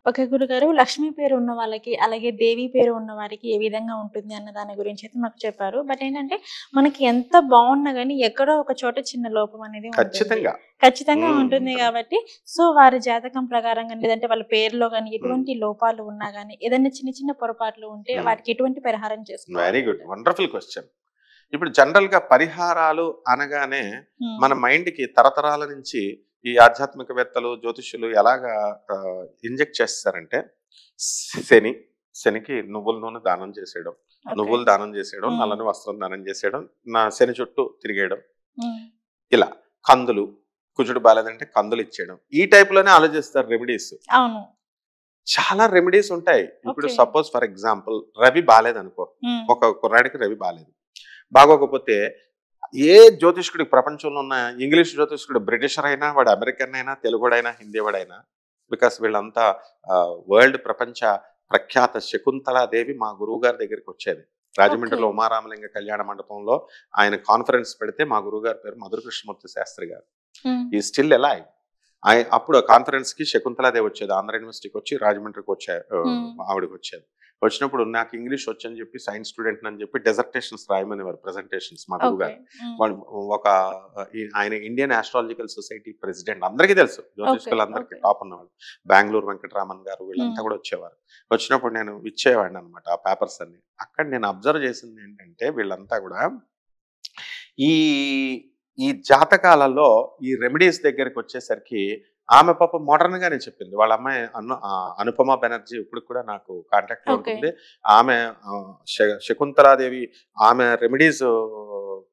Okay గురుగారు. లక్ష్మి పేరు ఉన్న వాళ్ళకి, అలాగే దేవి పేరు ఉన్న వారికి ఏ విధంగా ఉంటుంది అన్న దాని గురించి అయితే మాకు చెప్పారు. బట్ ఏంటంటే, మనకి ఎంత బావున్నా గాని ఎక్కడో ఒక చోట చిన్న లోపం అనేది ఉంటుంది. ఖచ్చితంగా. ఖచ్చితంగా ఉంటుంది ఉంటుంది. గాబట్టి, సో, వారి జాతకం ప్రకారం గాని, లేదంటే వాళ్ళ పేరులో గాని హ్మ్. ఎటువంటి లోపాలు ఉన్నా గాని, ఏదైనా చిన్న చిన్న పొరపాట్లు ఉంటే హ్మ్. వాటికి ఎటువంటి పరిహారం వెరీ చేసుకోవాలి గుడ్. అంటారు? Wonderful question. ఇప్పుడు జనరల్‌గా పరిహారాలు అనగానే హ్మ్. మన మైండ్‌కి తరతరాల నుంచి ఈ ఆధ్యాత్మికవేత్తలు, జ్యోతిష్యులు ఎలాగా ఇంజెక్ట్ చేస్తారంటే శని, శనికి నువ్వుల నూనె దానం చేసేయడం, ఓకే. నువ్వులు దానం చేసేయడం, హ్మ్. నల్లని వస్త్రం దానం చేసేయడం, శని చుట్టూ తిరిగేయడం. హ్మ్. ఇలా కందులు, కుజుడు బాలేదంటే కందులు ఇచ్చేయడం. ఈ టైప్‌లోనే ఆలోచిస్తారు రెమెడీస్. అవును. చాలా రెమెడీస్ ఉంటాయి. ఇప్పుడు okay. Suppose for example Ravi బాలేదనుకో. హ్మ్. ఒక కుర్రాడికి రవి బాలేదు. బాగోకపోతే ఏ జ్యోతిష్కుడికి ప్రపంచంలో ఉన్న ఇంగ్లీష్ జ్యోతిష్కుడు బ్రిటిషర్ అయినా, వాడు అమెరికన్ అయినా, తెలుగుడైనా, హిందీవాడైనా బికాస్ వీళ్ళంతా వరల్డ్ ప్రపంచ ప్రఖ్యాత శకుంతలాదేవి మా గురువుగారి దగ్గరికొచ్చేది. ఓకే. రాజమండ్రిలో ఉమారామలింగ కళ్యాణ మండపంలో ఆయన కాన్ఫరెన్స్ పెడితే మా గురువుగారి పేరు మధుర కృష్ణమూర్తి శాస్త్రి గారు. హ్మ్. ఈ స్టిల్ ఎలైవ్. అప్పుడు కాన్ఫరెన్స్‌కి శకుంతలాదేవి వచ్చేది. ఆంధ్ర యూనివర్సిటీకి వచ్చి రాజమండ్రికి హ్మ్. ఆవిడకొచ్చేది. వచ్చినప్పుడు నాకు ఇంగ్లీష్ వచ్చని చెప్పి సైన్స్ స్టూడెంట్‌ని అని చెప్పి డిసర్టేషన్స్ రాయమనేవారు ప్రెజెంటేషన్స్ మా ఓకే. గురువుగారు. హ్మ్. వాళ్ళు ఒక ఆయన ఇండియన్ ఆస్ట్రాలజికల్ సొసైటీ ప్రెసిడెంట్ అందరికీ తెలుసు. ఓకే. జ్యోతిష్కులందరికీ ఓకే. టాప్ ఉన్నవాళ్ళు. బెంగుళూరు వెంకటరామన్ గారు వీళ్ళంతా హ్మ్. కూడా వచ్చేవారు. వచ్చినప్పుడు నేను ఇచ్చేవాడిననమాట ఆ పేపర్స్ అన్నీ. అక్కడ నేను అబ్జర్వ్ చేసిందేంటంటే వీళ్ళంతా కూడా ఈ ఈ జాతకాలలో ఈ రెమెడీస్ దగ్గరికొచ్చేసరికి ఆమె పాపం మోడర్న్‌గానే చెప్పింది. వాళ్ళ అమ్మాయి అనుపమ బెనర్జీ ఇప్పటికి కూడా నాకు కాంటాక్ట్‌లో ఓకే. ఉంటుంది. ఆమె శకుంతలాదేవి ఆమె రెమెడీస్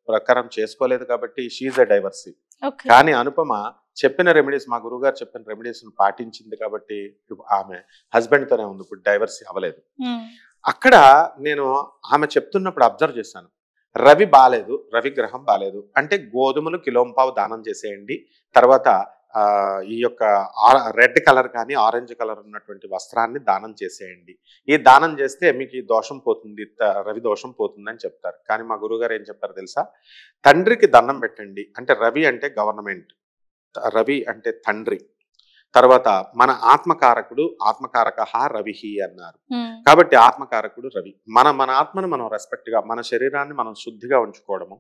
ప్రకారం చేసుకోలేదు కాబట్టి she is a divorcee. Okay. కానీ అనుపమ చెప్పిన రెమెడీస్ మా గురువుగారు చెప్పిన రెమెడీస్‌ని పాటించింది కాబట్టి ఆమె హస్బెండ్‌తోనే ఉంది. ఇప్పుడు డైవర్సీ అవ్వలేదు. హ్మ్. అక్కడ నేను ఆమె చెప్తున్నప్పుడు అబ్జర్వ్ చేశాను. రవి బాలేదు. రవి గ్రహం బాలేదు. అంటే గోధుమలు కిలోంపావు దానం చేసేయండి. తర్వాత ఈ యొక్క రెడ్ కలర్ కానీ, ఆరెంజ్ కలర్ ఉన్నటువంటి వస్త్రాన్ని దానం చేసేయండి. ఈ దానం చేస్తే మీకు ఈ దోషం పోతుంది. రవి దోషం పోతుందని చెప్తారు. కానీ మా గురువుగారు ఏం చెప్పారో తెలుసా? తండ్రికి దండం పెట్టండి. అంటే రవి అంటే గవర్నమెంట్. రవి అంటే తండ్రి. తర్వాత మన ఆత్మకారకుడు ఆత్మకారకః రవిః అన్నారు. హ్మ్. కాబట్టి ఆత్మకారకుడు రవి. మన ఆత్మను మనం రెస్పెక్ట్‌గా, మన శరీరాన్ని మనం శుద్ధిగా ఉంచుకోవడము,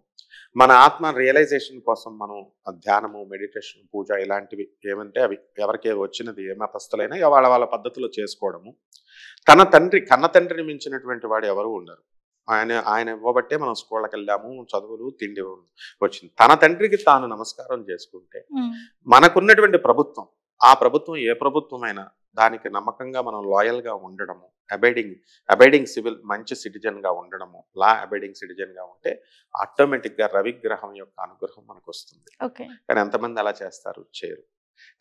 మన ఆత్మ రియలైజేషన్ కోసం మనం ధ్యానము, మెడిటేషన్, పూజ ఇలాంటివి ఏమంటే అవి ఎవరికి వచ్చినది ఏ మతస్థులైనా వాళ్ళ వాళ్ళ పద్ధతిలో చేసుకోవడము. తన తండ్రి కన్న తండ్రిని మించినటువంటి వాడు ఎవరు ఉండరు. ఆయన ఆయన ఇవ్వబట్టే మనం స్కూళ్ళకెళ్ళాము. చదువులు, తిండి వచ్చింది. తన తండ్రికి తాను నమస్కారం చేసుకుంటే హ్మ్. మనకున్నటువంటి ప్రభుత్వం ఆ ప్రభుత్వం ఏ ప్రభుత్వమైనా దానికి నమ్మకంగా మనం లాయల్‌గా ఉండడము, అబైడింగ్ అబైడింగ్ సివిల్ మంచి సిటిజన్‌గా ఉండడము, లా అబైడింగ్ సిటిజన్‌గా ఉంటే ఆటోమేటిక్‌గా రవిగ్రహం యొక్క అనుగ్రహం మనకొస్తుంది. ఓకే. కానీ ఎంతమంది అలా చేస్తారు? చేయరు.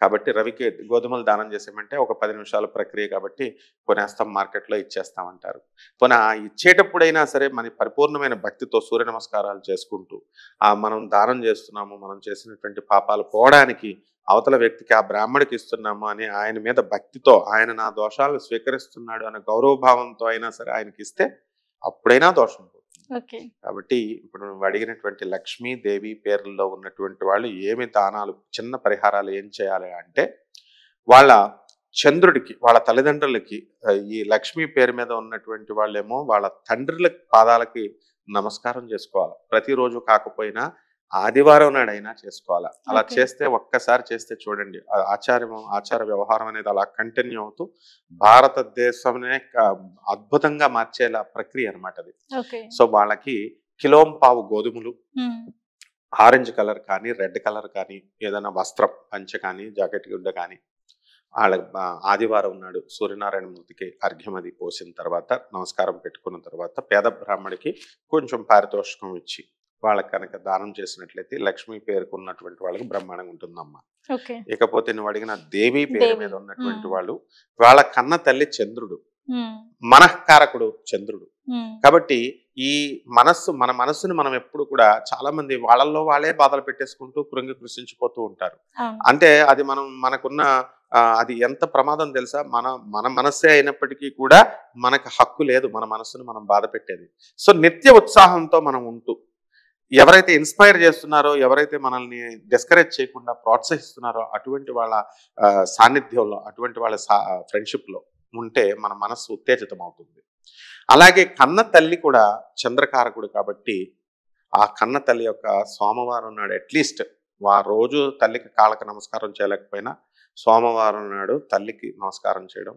కాబట్టి రవికి గోధుమలు దానం చేసామంటే ఒక 10 నిమిషాల ప్రక్రియ కాబట్టి కొనేస్తాం మార్కెట్‌లో ఇచ్చేస్తామంటారు. పోనీ ఆ ఇచ్చేటప్పుడైనా సరే మన పరిపూర్ణమైన భక్తితో సూర్య నమస్కారాలు చేసుకుంటూ, మనం దానం చేస్తున్నాము, మనం చేసినటువంటి పాపాలు పోవడానికి అవతల వ్యక్తికి ఆ బ్రాహ్మడికి ఇస్తున్నాము అని ఆయన మీద భక్తితో ఆయన నా దోషాలను స్వీకరిస్తున్నాడు అనే గౌరవభావంతో అయినా సరే ఆయనకిస్తే అప్పుడైనా దోషం పోతుంది. ఓకే. కాబట్టి ఇప్పుడు నువ్వు అడిగినటువంటి లక్ష్మీదేవి పేర్లలో ఉన్నటువంటి వాళ్ళు ఏమి దానాలు చిన్న పరిహారాలు ఏం చేయాలి అంటే వాళ్ళ చంద్రుడికి వాళ్ళ తల్లిదండ్రులకి ఈ లక్ష్మీ పేరు మీద ఉన్నటువంటి వాళ్ళేమో వాళ్ళ తండ్రుల పాదాలకి నమస్కారం చేసుకోవాలి. ప్రతిరోజు కాకపోయినా ఆదివారం నాడైనా చేసుకోవాలి. అలా ఓకే. చేస్తే ఒక్కసారి చేస్తే చూడండి ఆచార వ్యవహారం అనేది అలా కంటిన్యూ అవుతూ భారతదేశంనే అద్భుతంగా మార్చేలా ప్రక్రియ అనమాట అది. ఓకే. సో వాళ్ళకి కిలోంపావు గోధుమలు, హ్మ్. ఆరెంజ్ కలర్ కానీ, రెడ్ కలర్ కానీ, ఏదైనా వస్త్రం పంచె కానీ, జాకెట్ గుడ్డ కానీ, ఆళ్ళకి ఆదివారం నాడు సూర్యనారాయణ మూర్తికి అర్ఘ్యం అది పోసిన తర్వాత, నమస్కారం పెట్టుకున్న తర్వాత, పేద బ్రాహ్మడికి కొంచెం పారితోషికం ఇచ్చి, వాళ్ళకి కనుక దానం చేసినట్లయితే లక్ష్మీ పేరుకున్నటువంటి వాళ్ళకి బ్రహ్మాండంగా ఉంటుందమ్మా. ఓకే. ఇకపోతే నువ్వు అడిగిన దేవి పేరు దేవి. మీద ఉన్నటువంటి హ్మ్. వాళ్ళు, వాళ్ళ కన్న తల్లి చంద్రుడు. హ్మ్. మనఃకారకుడు చంద్రుడు. హ్మ్. కాబట్టి ఈ మన మనస్సుని మనం ఎప్పుడు కూడా చాలా మంది వాళ్ళల్లో వాళ్ళే బాధలు పెట్టేసుకుంటూ కృంగి కృషించిపోతూ ఉంటారు. అవును. అంటే అది మనకున్న అది ఎంత ప్రమాదం తెలుసా? మన మనస్సే అయినప్పటికీ కూడా మనకు హక్కు లేదు మన మనస్సును మనం బాధ పెట్టేది. సో నిత్య ఉత్సాహంతో మనం ఉంటూ ఎవరైతే ఇన్స్పైర్ చేస్తున్నారో, ఎవరైతే మనల్ని డిస్కరేజ్ చేయకుండా ప్రోత్సహిస్తున్నారో అటువంటి వాళ్ళ సాన్నిధ్యంలో, అటువంటి వాళ్ళ ఫ్రెండ్షిప్లో ఉంటే మన మనస్సు ఉత్తేజితం అవుతుంది. అలాగే కన్న తల్లి కూడా చంద్రకారకుడు కాబట్టి ఆ కన్న తల్లి యొక్క సోమవారం నాడు అట్లీస్ట్ రోజు తల్లికి కాళ్ళకి నమస్కారం చేయలేకపోయినా సోమవారం నాడు తల్లికి నమస్కారం చేయడం.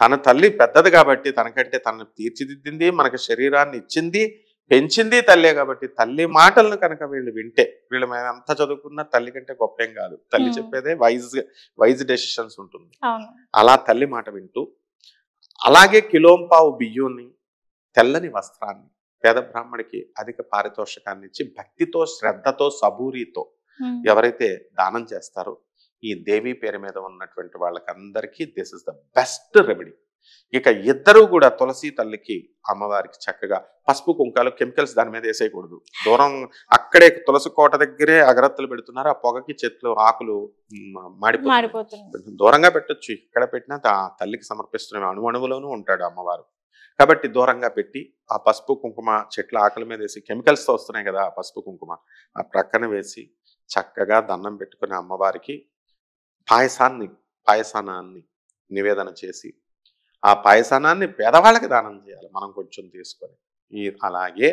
తన తల్లి పెద్దది కాబట్టి, తనకంటే తనను తీర్చిదిద్దింది, మనకి శరీరాన్ని ఇచ్చింది, పెంచింది తల్లే కాబట్టి తల్లి మాటలను కనుక వీళ్ళు వింటే, వీళ్ళు మేము ఎంత చదువుకున్నా తల్లి కంటే గొప్పేం కాదు. తల్లి చెప్పేదే వైజ్ డెసిషన్స్ ఉంటుంది. అలా తల్లి మాట వింటూ, అలాగే కిలోంపావు బియ్యుని, తెల్లని వస్త్రాన్ని పేద బ్రాహ్మడికి అధిక పారితోషికాన్ని ఇచ్చి భక్తితో, శ్రద్ధతో, సబూరితో ఎవరైతే దానం చేస్తారో ఈ దేవి పేరు మీద ఉన్నటువంటి వాళ్ళకందరికీ this is the best remedy. ఇక ఇద్దరు కూడా తులసి తల్లికి, అమ్మవారికి చక్కగా పసుపు కుంకాలు, కెమికల్స్ దాని మీద వేసేయకూడదు. దూరం అక్కడే తులసి కోట దగ్గరే అగరత్తులు పెడుతున్నారు, ఆ పొగకి చెట్లు ఆకులు మాడిపోతుంది. దూరంగా పెట్టొచ్చు, ఇక్కడ పెట్టినా తల్లికి సమర్పిస్తున్న అణువణువులోనూ ఉంటాడు అమ్మవారు కాబట్టి దూరంగా పెట్టి ఆ పసుపు కుంకుమ చెట్ల ఆకుల మీద వేసి, కెమికల్స్తో వస్తున్నాయి కదా ఆ పసుపు కుంకుమ, ఆ ప్రక్కన వేసి చక్కగా దండం పెట్టుకుని అమ్మవారికి పాయసానాన్ని నివేదన చేసి, ఆ పాయసానాన్ని పేదవాళ్ళకి దానం చేయాలి మనం కొంచెం తీసుకొని. అలాగే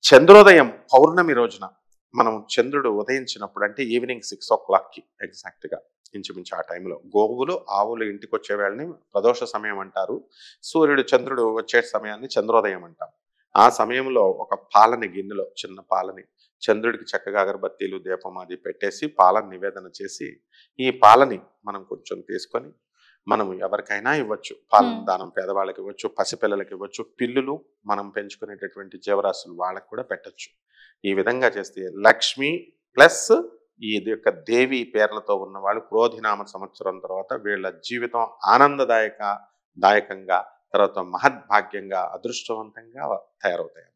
చంద్రోదయం పౌర్ణమి రోజున మనం చంద్రుడు ఉదయించినప్పుడు అంటే ఈవినింగ్ 6 o'clockకి ఎగ్జాక్ట్గా ఇంచుమించు ఆ టైంలో గోవులు ఆవులు ఇంటికి వచ్చే వేళని ప్రదోష సమయం అంటారు. సూర్యుడు చంద్రుడు వచ్చే సమయాన్ని చంద్రోదయం అంటాం. ఆ సమయంలో ఒక పాలని గిన్నెలో, చిన్న పాలని చంద్రుడికి చక్కగా అగరబత్తీలు దీపం అది పెట్టేసి పాలను నివేదన చేసి, ఈ పాలని మనం కొంచెం తీసుకొని మనం ఎవరికైనా ఇవ్వచ్చు. పాలన దానం పేదవాళ్ళకి ఇవ్వచ్చు, పసిపిల్లలకి ఇవ్వచ్చు, పిల్లులు మనం పెంచుకునేటటువంటి జీవరాశులు వాళ్ళకి కూడా పెట్టచ్చు. ఈ విధంగా చేస్తే లక్ష్మి ప్లస్ ఈ యొక్క దేవి పేర్లతో ఉన్న వాళ్ళు క్రోధినామ సంవత్సరం తర్వాత వీళ్ళ జీవితం ఆనందదాయకంగా, తర్వాత మహద్భాగ్యంగా, అదృష్టవంతంగా తయారవుతాయి.